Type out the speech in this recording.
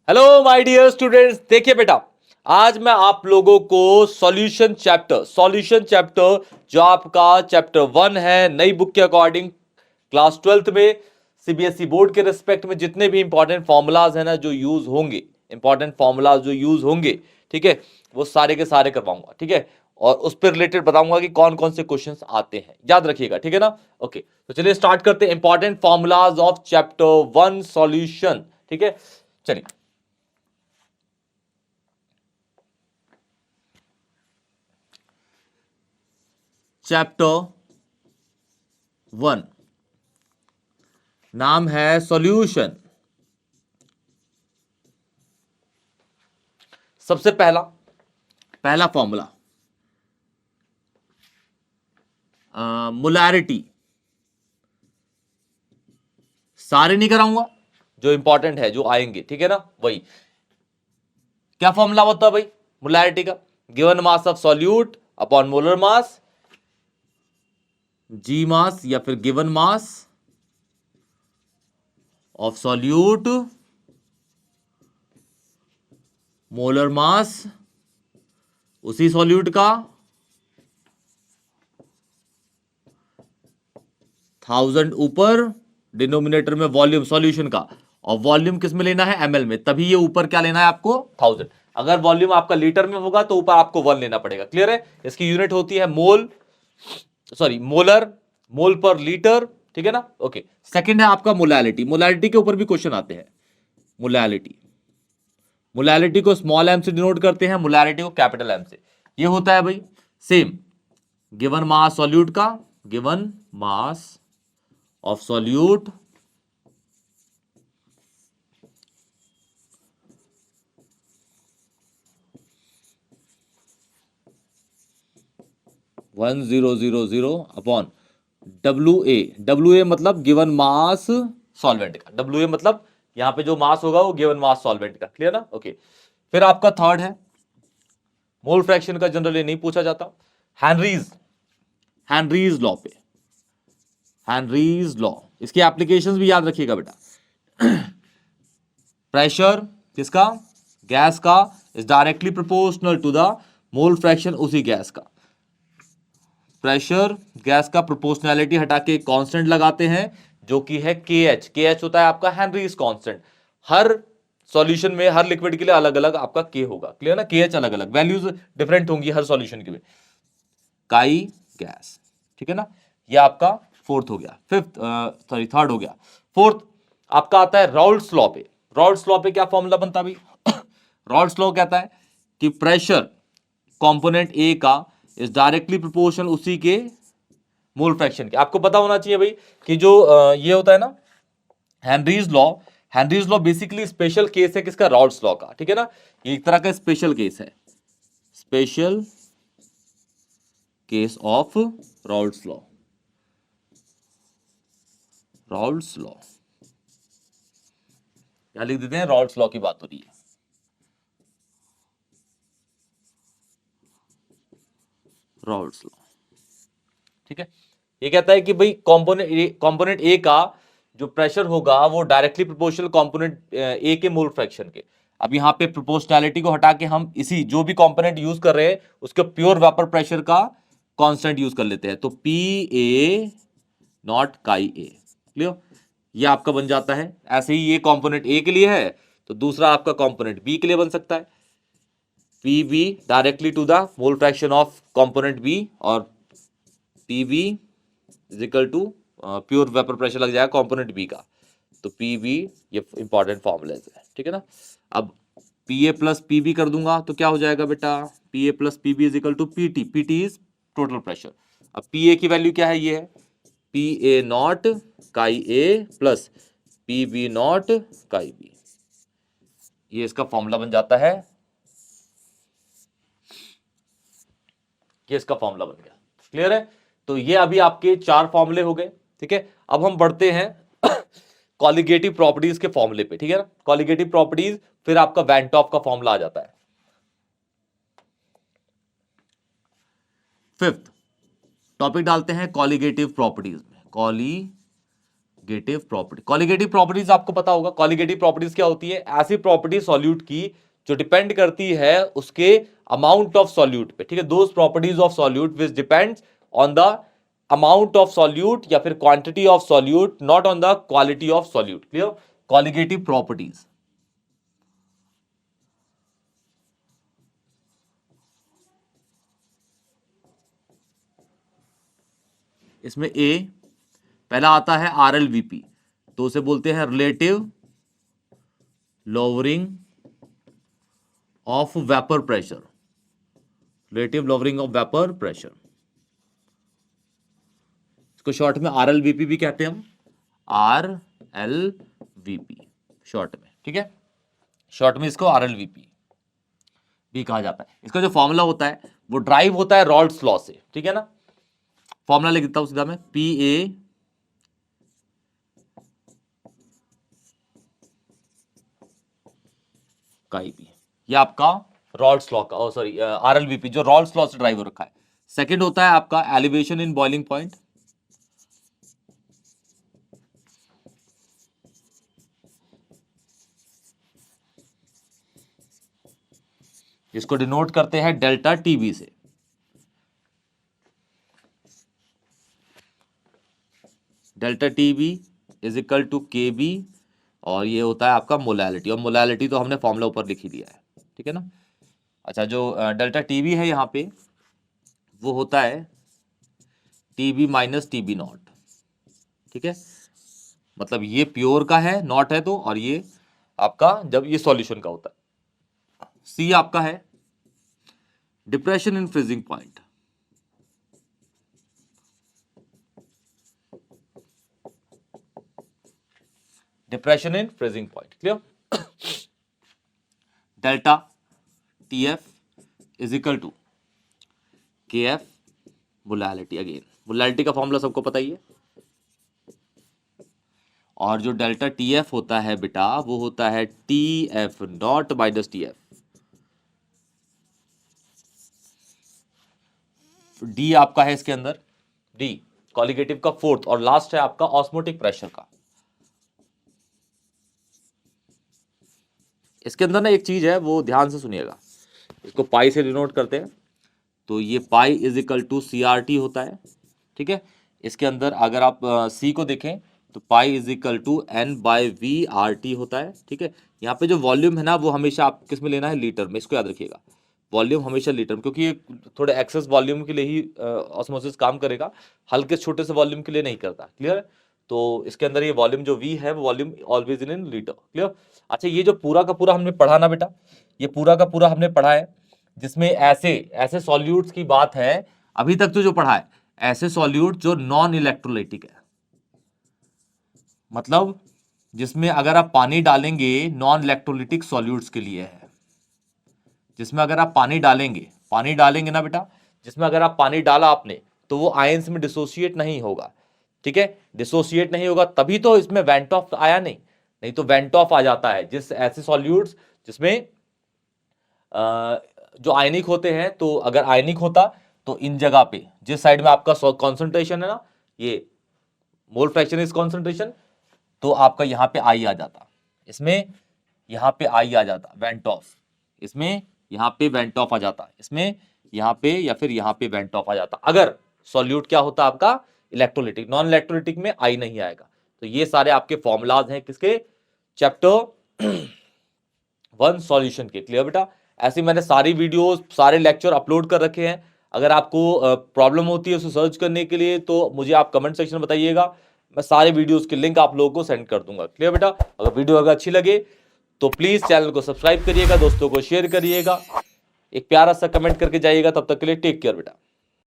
Hello my dear students, देखिए बेटा, आज मैं आप लोगों को सॉल्यूशन चैप्टर जो आपका चैप्टर 1 है नई बुक के अकॉर्डिंग क्लास 12th में सीबीएसई बोर्ड के रिस्पेक्ट में जितने भी इंपॉर्टेंट फॉर्मूलाज है ना जो यूज होंगे, इंपॉर्टेंट फॉर्मूलाज जो यूज होंगे, ठीक है, वो सारे के सारे करवाऊंगा, ठीक है, और उस पर रिलेटेड बताऊंगा कि कौन कौन से क्वेश्चंस आते हैं, याद रखिएगा, ठीक है ना। ओके, तो चलिए स्टार्ट करते हैं important formulas of chapter 1 solution, ठीक है। चलिए, चैप्टर 1 नाम है सॉल्यूशन। सबसे पहला पहला फॉर्मूला मोलैरिटी। सारे नहीं कराऊंगा, जो इंपॉर्टेंट है जो आएंगे, ठीक है ना। वही क्या फॉर्मूला होता है भाई मोलैरिटी का? Given mass of solute upon molar mass, जी मास या फिर given mass of solute molar mass उसी सॉल्यूट का 1000 ऊपर, डिनोमिनेटर में वॉल्यूम सॉल्यूशन का, और वॉल्यूम किस में लेना है? एमएल में, तभी ये ऊपर क्या लेना है आपको? 1000। अगर वॉल्यूम आपका लीटर में होगा तो ऊपर आपको 1 लेना पड़ेगा। क्लियर है? इसकी यूनिट होती है मोल, सॉरी मोलर, मोल पर लीटर, ठीक है ना। ओके, सेकंड है आपका मोलैलिटी। मोलैलिटी के ऊपर भी क्वेश्चन आते हैं। मोलैलिटी, मोलैलिटी को स्मॉल एम से डिनोट करते हैं, मोलैलिटी को कैपिटल एम से। ये होता है भाई सेम गिवन मास सॉल्यूट का, given mass of solute one zero zero zero upon W A मतलब गिवन मास सॉल्वेंट का, डब्ल्यू ए मतलब यहां पे जो मास होगा वो गिवन मास सॉल्वेंट का। क्लियर ना। ओके, फिर आपका थर्ड है मोल फ्रैक्शन का, जनरली नहीं पूछा जाता। हेनरीज, हेनरीज लॉ पे, हेनरीज लॉ, इसकी एप्लीकेशंस भी याद रखिएगा बेटा। प्रेशर किसका? गैस का is directly proportional to the mole fraction उसी गैस का। प्रेशर गैस का प्रोपोर्शनैलिटी हटा के कांस्टेंट लगाते हैं जो कि है के एच। के एच होता है आपका हेनरीज कांस्टेंट। हर सॉल्यूशन में हर लिक्विड के लिए अलग अलग आपका के होगा। क्लियर ना। के एच अलग अलग, वैल्यूज डिफरेंट होंगी हर सॉल्यूशन के लिए। काई गैस, ठीक है ना। ये आपका फोर्थ हो गया। फिफ्थ, सॉरी थर्ड हो गया। फोर्थ आपका आता है राउल्ट्स लॉ पे। राउल्ट्स लॉ पे क्या फॉर्मूला बनता है भाई? राउल्ट्स लॉ कहता है कि प्रेशर कंपोनेंट ए का इज डायरेक्टली प्रोपोर्शनल उसी के मोल फ्रैक्शन के। आपको पता होना चाहिए भाई कि जो ये होता है ना Henry's law, Henry's law basically special case है किसका? राउल्ट्स लॉ का, ठीक है ना। ये एक तरह का स्पेशल केस है, special case of Raoult's law. Raoult's law क्या लिख देते हैं? राउल्ट्स लॉ की बात हो रही है। राउल्ट्स लॉ, ठीक है। ये कहता है कि भाई कंपोनेंट ए का जो प्रेशर होगा वो डायरेक्टली प्रोपोर्शनल कंपोनेंट ए के मोल फ्रैक्शन के। अब यहाँ पे प्रोपोर्शनैलिटी को हटा के हम इसी जो भी कंपोनेंट यूज कर रहे हैं उसके प्योर वेपर प्रेशर का कांस्टेंट यूज कर लेते हैं, तो पी ए नॉट काई ए। क्लियर? ये आपका बन जाता है। ऐसे ही ये कंपोनेंट ए के लिए है तो दूसरा आपका कंपोनेंट बी के लिए बन सकता है, P B directly to the mole fraction of component B, और P B is equal to pure vapour pressure लग जाएगा कंपोनेंट बी का, तो पी बी, ये इंपॉर्टेंट फॉर्मूला है, ठीक है ना। अब P A plus P B कर दूंगा तो क्या हो जाएगा बेटा? P A plus P B is equal to P T. P T is total pressure. अब पी ए की वैल्यू क्या है? ये है पी ए नॉट काई ए प्लस पी बी नॉट काई बी। ये इसका फॉर्मूला बन जाता है, ये इसका फॉर्मूला बन गया। क्लियर है? तो ये अभी आपके 4 फॉर्मूले हो गए, ठीक है। अब हम बढ़ते हैं कॉलिगेटिव प्रॉपर्टीज के फॉर्मूले पे, ठीक है ना। कॉलिगेटिव प्रॉपर्टीज, फिर आपका वैन टॉप का फॉर्मूला आ जाता है। फिफ्थ टॉपिक डालते हैं कॉलिगेटिव प्रॉपर्टीज में। Colligative colligative property, colligative properties आपको पता होगा। कॉलिगेटिव प्रॉपर्टीज क्या होती है? ऐसी प्रॉपर्टी सॉल्यूट की जो डिपेंड करती है उसके अमाउंट ऑफ सॉल्यूट पे, ठीक है। Those properties of solute which depends on the amount of solute या फिर quantity of solute, not on the quality of solute. Clear? Colligative properties. इसमें ए पहला आता है RLVP, तो उसे बोलते हैं relative lowering of vapour pressure, relative lowering of vapour pressure. इसको शॉर्ट में RLVP भी कहते हैं हम, RLVP शॉर्ट में, ठीक है। शॉर्ट में इसको RLVP भी कहा जाता है। इसका जो फॉर्मूला होता है वो ड्राइव होता है रॉल्स लॉ से, ठीक है ना। फॉर्मूला लिख देता हूं सीधा मैं, PA का IP, ये आपका रॉल्स लॉ का, सॉरी RLVP जो रॉल्स लॉ से ड्राइव हो रखा है। सेकंड होता है आपका एलिवेशन इन बॉइलिंग पॉइंट, इसको डिनोट करते हैं डेल्टा TB से। Delta TB is equal to KB, और ये होता है आपका मोलैलिटी, और मोलैलिटी तो हमने फॉर्मूला ऊपर लिख ही दिया है, ठीक है ना। अच्छा, जो डेल्टा TB है यहाँ पे वो होता है TB माइनस TB नॉट, ठीक है। मतलब ये प्योर का है, नॉट है तो, और ये आपका जब ये सॉल्यूशन का होता है। C आपका है depression in freezing point, depression in freezing point. Clear? Delta TF is equal to KF molality. Again molality का फॉर्मूला सबको पता ही है, और जो डेल्टा TF होता है बेटा वो होता है TF not minus TF। D आपका है इसके अंदर, D कॉलिगेटिव का फोर्थ और लास्ट है आपका ऑस्मोटिक प्रेशर का। इसके अंदर ना एक चीज है, वो ध्यान से सुनिएगा, इसको पाई से डिनोट करते हैं, तो ये pi is equal to CRT होता है, ठीक है। इसके अंदर अगर आप C को देखें तो पाई इज इक्वल टू N/V/RT होता है, ठीक है। यहाँ पे जो वॉल्यूम है ना वो हमेशा आप किस में लेना है? लीटर में, इसको याद रखिएगा। वॉल्यूम हमेशा लीटर में, क्योंकि ये थोड़े एक्सेस वॉल्यूम के लिए ही ऑस्मोसिस काम करेगा, हल्के छोटे से वॉल्यूम के लिए नहीं करता। क्लियर? तो इसके अंदर ये वॉल्यूम जो V है वो volume always in litre. Clear? अच्छा, ये जो पूरा का पूरा हमने पढ़ा ना बेटा, ये पूरा का पूरा हमने पढ़ा है जिसमें ऐसे ऐसे सॉल्यूट्स की बात है अभी तक तो जो पढ़ा है, ऐसे सॉल्यूट जो नॉन इलेक्ट्रोलाइटिक है, मतलब जिसमें अगर आप पानी डालेंगे, नॉन इलेक्ट्रोलाइटिक सॉल्यूट्स के लिए है, जिसमें अगर आप पानी डालेंगे ना बेटा, जिसमें अगर आप पानी डाला आपने तो वो आयंस में डिसोसिएट नहीं होगा, ठीक है। डिसोसिएट नहीं होगा तभी तो इसमें वेंट ऑफ आया, नहीं तो वेंट ऑफ आ जाता है। जिस ऐसे सॉल्यूट्स जिसमें जो आयनिक होते हैं, तो अगर आयनिक होता तो इन जगह पे जिस साइड में आपका कॉन्सेंट्रेशन है ना, ये मोल फ्रैक्शन इज कॉन्सेंट्रेशन, तो आपका यहां पे आई आ जाता, इसमें यहां पे आई आ जाता वेंट ऑफ, इसमें यहां पे वेंट ऑफ आ जाता, इसमें यहां पे या फिर यहां पे वेंट ऑफ आ जाता, अगर सॉल्यूट क्या होता आपका? इलेक्ट्रोलिटिक। नॉन इलेक्ट्रोलिटिक में आई नहीं आएगा। तो ये सारे आपके फॉर्मूलाज हैं किसके? चैप्टर 1 सॉल्यूशन के। क्लियर बेटा? ऐसे मैंने सारी वीडियोस, सारे लेक्चर अपलोड कर रखे हैं। अगर आपको प्रॉब्लम होती है उसे सर्च करने के लिए तो मुझे आप कमेंट सेक्शन में बताइएगा, मैं सारे वीडियोस के लिंक आप लोगों को सेंड कर दूंगा। क्लियर बेटा? अगर वीडियो अगर अच्छी लगे तो प्लीज चैनल को सब्सक्राइब करिएगा, दोस्तों को शेयर करिएगा, एक प्यारा सा कमेंट करके जाइएगा। तब तक के लिए टेक केयर बेटा।